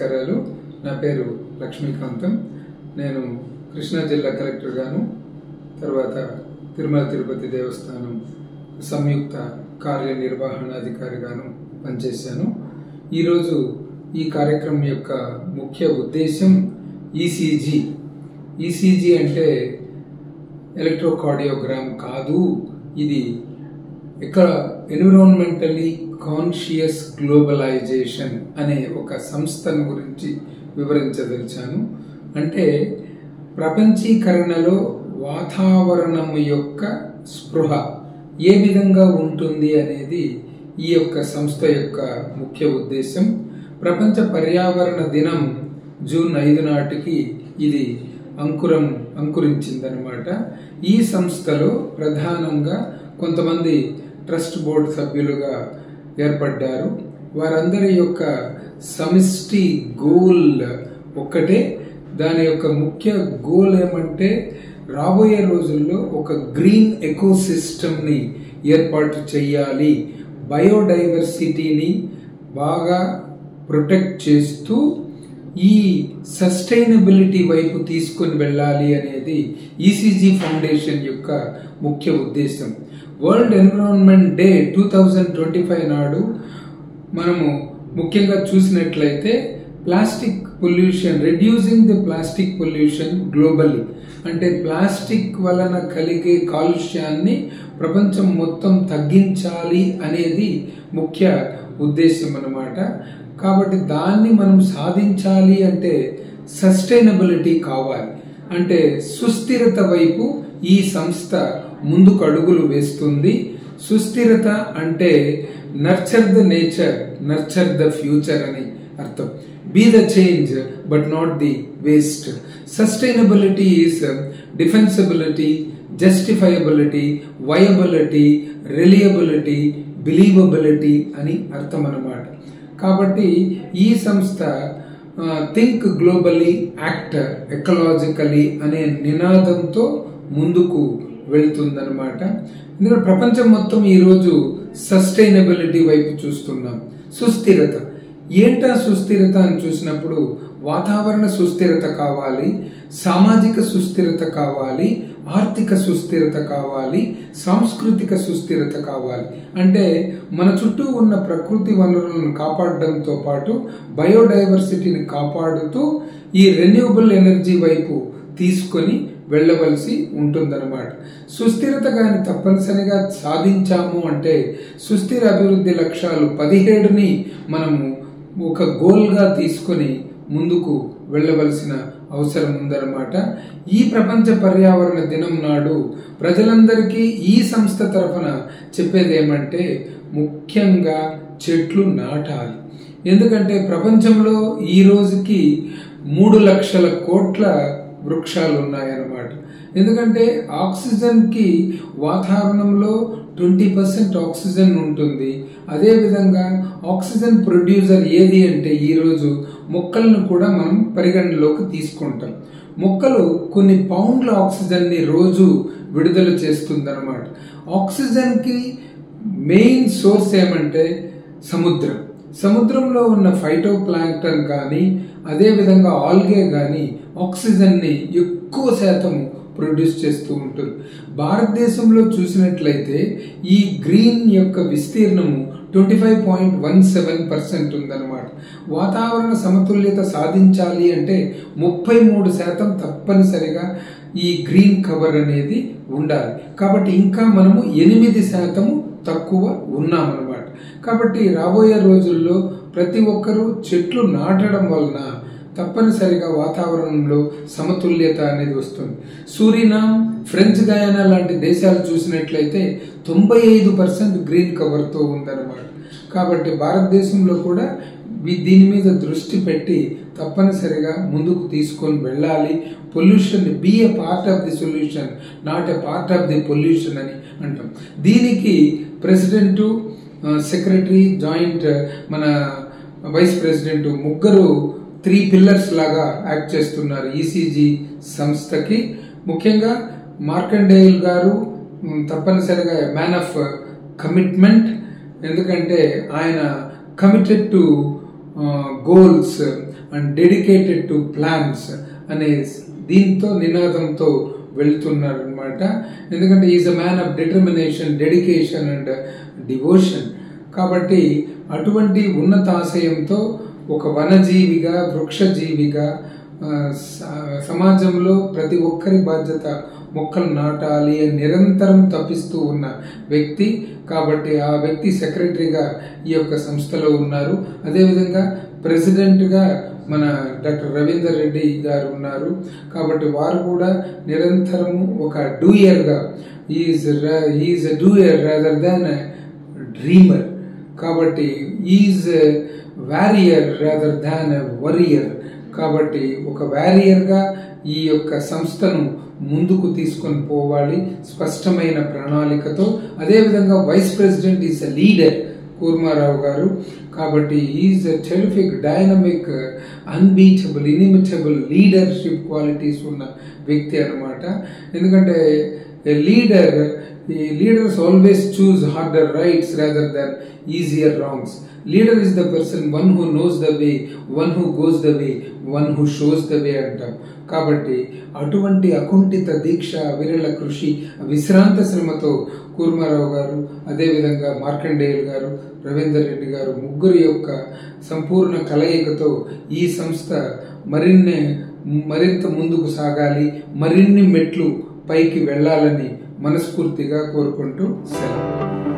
నమస్కారాలు. నా పేరు లక్ష్మీకాంతం. నేను కృష్ణా జిల్లా కలెక్టర్ గాను, తర్వాత తిరుమల తిరుపతి దేవస్థానం సంయుక్త కార్యనిర్వహణాధికారిగాను పనిచేశాను. ఈరోజు ఈ కార్యక్రమం యొక్క ముఖ్య ఉద్దేశం ఈసీజీ. ఈసీజీ అంటే ఎలక్ట్రోకార్డియోగ్రామ్ కాదు, ఇది ఎన్విరాన్మెంటలీ కాన్షియస్ గ్లోబలైజేషన్ అనే ఒక సంస్థను గురించి వివరించదలిచాను. అంటే ప్రపంచీకరణలో వాతావరణం యొక్క స్పృహ ఏ విధంగా ఉంటుంది అనేది ఈ యొక్క సంస్థ యొక్క ముఖ్య ఉద్దేశం. ప్రపంచ పర్యావరణ దినం జూన్ 5 నాటికి ఇది అంకురించిందనమాట. ఈ సంస్థలో ప్రధానంగా కొంతమంది ట్రస్ట్ బోర్డు సభ్యులుగా ఏర్పడ్డారు. వారందరి యొక్క సమిష్టి గోల్ ఒక్కటే. దాని యొక్క ముఖ్య గోల్ ఏమంటే రాబోయే రోజుల్లో ఒక గ్రీన్ ఎకోసిస్టమ్ని ఏర్పాటు చేయాలి, బయోడైవర్సిటీని బాగా ప్రొటెక్ట్ చేస్తూ ఈ సస్టైనబిలిటీ వైపు తీసుకొని వెళ్ళాలి అనేది ఈసీజీ ఫౌండేషన్ యొక్క ముఖ్య ఉద్దేశం. వరల్డ్ ఎన్విరాన్మెంట్ డే 2025 నాడు మనము ముఖ్యంగా చూసినట్లయితే plastic pollution, reducing the plastic pollution globally, అంటే ప్లాస్టిక్ వలన కలిగే కాలుష్యాన్ని ప్రపంచం మొత్తం తగ్గించాలి అనేది ముఖ్య ఉద్దేశం అన్నమాట. కాబట్టి దాన్ని మనం సాధించాలి అంటే సస్టైనబిలిటీ కావాలి, అంటే సుస్థిరత వైపు ఈ సంస్థ ముందుకు అడుగులు వేస్తుంది. సుస్థిరత అంటే nurture the nature, nurture the future అని అర్థం. Be the change but not the waste. Sustainability is defensibility, justifiability, viability, reliability, believability అని అర్థం అన్నమాట. కాబట్టి ఈ సంస్థ థింక్ గ్లోబలీ, యాక్ట్ ఎకలాజికలీ అనే నినాదంతో ముందుకు వెళ్తుందన్నమాట. ఎందుకంటే ప్రపంచం మొత్తం ఈరోజు సస్టైనబిలిటీ వైపు చూస్తున్నాం. సుస్థిరత ఏంటా? సుస్థిరత అని చూసినప్పుడు వాతావరణ సుస్థిరత కావాలి, సామాజిక సుస్థిరత కావాలి, ఆర్థిక సుస్థిరత కావాలి, సాంస్కృతిక సుస్థిరత కావాలి. అంటే మన చుట్టూ ఉన్న ప్రకృతి వనరులను కాపాడడంతో పాటు బయోడైవర్సిటీని కాపాడుతూ ఈ రెన్యూవబుల్ ఎనర్జీ వైపు తీసుకొని వెళ్ళవలసి ఉంటుందన్నమాట. సుస్థిరత కానీ తప్పనిసరిగా సాధించాము అంటే సుస్థిర అభివృద్ధి లక్ష్యాలు 17ని మనము ఒక గోల్గా తీసుకొని ముందుకు వెళ్ళవలసిన అవసరం ఉందన్నమాట. ఈ ప్రపంచ పర్యావరణ దినం నాడు ప్రజలందరికీ ఈ సంస్థ తరఫున చెప్పేది ఏమంటే ముఖ్యంగా చెట్లు నాటాలి. ఎందుకంటే ప్రపంచంలో ఈ రోజుకి 3 లక్షల కోట్ల వృక్షాలు ఉన్నాయన్నమాట. ఎందుకంటే ఆక్సిజన్కి వాతావరణంలో 20% ఆక్సిజన్ ఉంటుంది. అదేవిధంగా ఆక్సిజన్ ప్రొడ్యూసర్ ఏది అంటే ఈరోజు మొక్కలను కూడా మనం పరిగణలోకి తీసుకుంటాం. మొక్కలు కొన్ని పౌండ్ల ఆక్సిజన్ని రోజు విడుదల చేస్తుందన్నమాట. ఆక్సిజన్కి మెయిన్ సోర్స్ ఏమంటే సముద్రం. సముద్రంలో ఉన్న ఫైటో ప్లాంక్టన్ కానీ అదేవిధంగా ఆల్గే కానీ ఆక్సిజన్ని ఎక్కువ శాతం ప్రొడ్యూస్ చేస్తూ ఉంటుంది. భారతదేశంలో చూసినట్లయితే ఈ గ్రీన్ యొక్క విస్తీర్ణము 25.17% ఉందన్నమాట. వాతావరణ సమతుల్యత సాధించాలి అంటే 33% తప్పనిసరిగా ఈ గ్రీన్ కవర్ అనేది ఉండాలి. కాబట్టి ఇంకా మనము 8% తక్కువ ఉన్నామన్నమాట. కాబట్టి రాబోయే రోజుల్లో ప్రతి ఒక్కరూ చెట్లు నాటడం వలన తప్పనిసరిగా వాతావరణంలో సమతుల్యత అనేది వస్తుంది. సూరినామ్, ఫ్రెంచ్ గయానా లాంటి దేశాలు చూసినట్లయితే 95% గ్రీన్ కవర్తో ఉందన్నమాట. కాబట్టి భారతదేశంలో కూడా దీని మీద దృష్టి పెట్టి తప్పనిసరిగా ముందుకు తీసుకొని వెళ్ళాలి. Pollution, be a part of the solution, not a part of the pollution అని అంటాం. దీనికి ప్రెసిడెంటు, సెక్రటరీ, జాయింట్ మన వైస్ ప్రెసిడెంట్ ముగ్గురు 3 పిల్లర్స్ లాగా యాక్ట్ చేస్తున్నారు ఈసీజీ సంస్థకి. ముఖ్యంగా మార్కండేయుల్ గారు తప్పనిసరిగా మ్యాన్ ఆఫ్ కమిట్మెంట్. ఎందుకంటే ఆయన committed to goals, and dedicated to plans అనే దీంతో నినాదంతో వెళ్తున్నారనమాట. ఎందుకంటే is a man of determination, dedication and devotion. కాబట్టి అటువంటి ఉన్నత ఆశయంతో ఒక వనజీవిగా, వృక్షజీవిగా సమాజంలో ప్రతి ఒక్కరి బాధ్యత మొక్కలు నాటాలి అని నిరంతరం తప్పిస్తూ ఉన్న వ్యక్తి. కాబట్టి ఆ వ్యక్తి సెక్రటరీగా ఈ యొక్క సంస్థలో ఉన్నారు. అదేవిధంగా ప్రెసిడెంట్గా మన డాక్టర్ రవీందర్ రెడ్డి గారు ఉన్నారు. కాబట్టి వారు కూడా నిరంతరము ఒక డూయర్గా, is a doer rather than dreamer. కాబట్టి is warrior rather than worrier. కాబట్టి ఒక వారియర్గా ఈ యొక్క సంస్థను ముందుకు తీసుకొని పోవాలి స్పష్టమైన ప్రణాళికతో. అదేవిధంగా vice president is a leader Kurmarao గారు. కాబట్టి is a terrific, dynamic, unbeatable, inimitable leadership qualities ఉన్న వ్యక్తి అనమాట. ఎందుకంటే leaders always choose harder rights rather than easier wrongs. Leader is the person, one who knows the way, one who goes the way, one who shows the way అంటాం. కాబట్టి అటువంటి అకుంఠిత దీక్ష, విరళ కృషి, విశ్రాంత శ్రమతో కూర్మారావు గారు, అదేవిధంగా మార్కండేయులు గారు, రవీందర్ రెడ్డి గారు ముగ్గురు యొక్క సంపూర్ణ కలయికతో ఈ సంస్థ మరింత ముందుకు సాగాలి, మరిన్ని మెట్లు పైకి వెళ్ళాలని మనస్ఫూర్తిగా కోరుకుంటూ సెలవు.